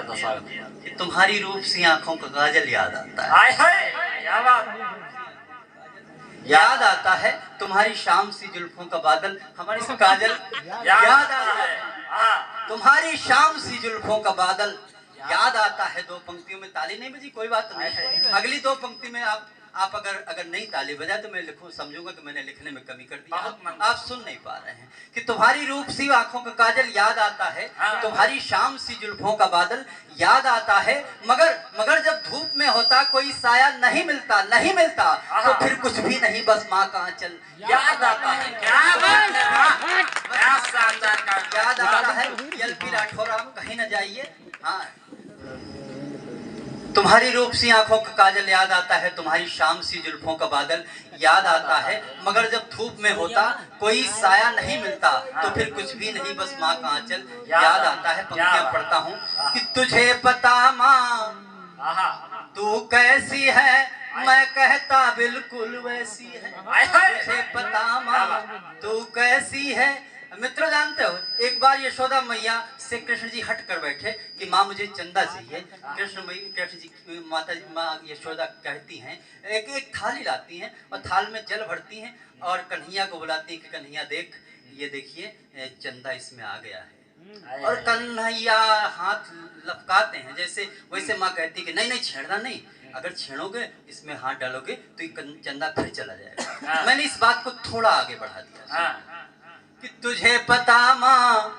कि तुम्हारी रूप सी आंखों का काजल याद आता है। हाय हाय क्या बात। याद आता है तुम्हारी शाम सी जुल्फों का बादल, हमारी काजल याद आता है। तुम्हारी शाम सी जुल्फों का बादल याद आता है। दो पंक्तियों में ताली नहीं बजी, कोई बात नहीं है। अगली दो पंक्ति में आप अगर नहीं ताली बजाए तो मैं लिखूं, समझूंगा कि मैंने लिखने में कमी कर दी। आप सुन नहीं पा रहे हैं कि तुम्हारी रूप सी आंखों का काजल याद आता है, तुम्हारी शाम सी जुल्फों का बादल याद आता है। मगर जब धूप में होता कोई साया नहीं मिलता, नहीं मिलता तो फिर कुछ भी नहीं, बस माँ का आंचल याद आता है। क्या बात है, क्या शानदार याद आता है। एलपी राठौर आप कहीं न जाइए। हाँ, तुम्हारी रूप सी आंखों का काजल याद आता है, तुम्हारी शाम सी जुल्फों का बादल याद आता है। मगर जब धूप में होता कोई साया नहीं मिलता तो फिर कुछ भी नहीं, बस माँ का आंचल याद आता है। पंक्तियां पढ़ता हूँ कि तुझे पता माँ तू कैसी है, मैं कहता बिल्कुल वैसी है। तुझे पता माँ तू कैसी है। मित्रों जानते हो, एक बार यशोदा मैया से कृष्ण जी हट कर बैठे कि माँ मुझे चंदा चाहिए। कृष्ण जी माता जी माँ यशोदा कहती हैं, एक थाली लाती हैं और थाल में जल भरती हैं और कन्हैया को बुलाती हैं कि कन्हैया देख, ये देखिए चंदा इसमें आ गया है। और कन्हैया हाथ लपकाते हैं जैसे, वैसे माँ कहती कि नहीं छेड़ना नहीं, अगर छेड़ोगे इसमें हाथ डालोगे तो ये चंदा फिर चला जाएगा। मैंने इस बात को थोड़ा आगे बढ़ा दिया कि तुझे पता माँ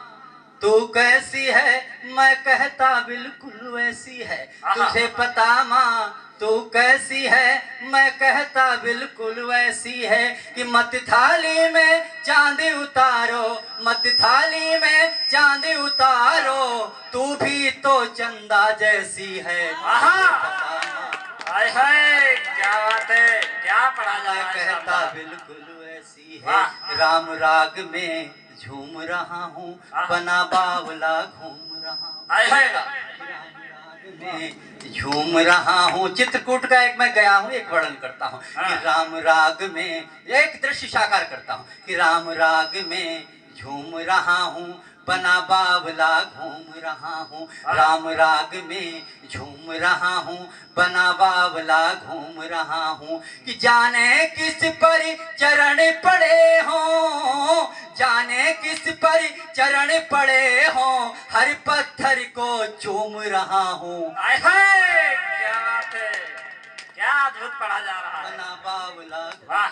तू कैसी है, मैं कहता बिल्कुल वैसी है। तुझे पता माँ तू कैसी है, मैं कहता बिल्कुल वैसी है। कि मत थाली में चांदी उतारो, मत थाली में चांदी उतारो, तू भी तो चंदा जैसी है। हाय हाय क्या बात है, क्या पढ़ा जा रहा है। कहता बिल्कुल वैसी है। राम राग में झूम रहा हूँ, बना बावला घूम रहा हूँ, झूम रहा हूँ। चित्रकूट का एक मैं गया हूँ, एक वर्णन करता हूँ कि राम राग में, एक दृश्य साकार करता हूँ कि राम राग में झूम रहा हूँ, बना बावला घूम रहा हूँ। राम राग में झूम रहा हूँ, बना बावला घूम रहा हूँ। कि जाने किस पर चरण पड़े हों, जाने किस पर चरण पड़े हों, हर पत्थर को चूम रहा हूँ। क्या बात है, क्या अद्भुत पढ़ा जा रहा है। बना बावला वाह।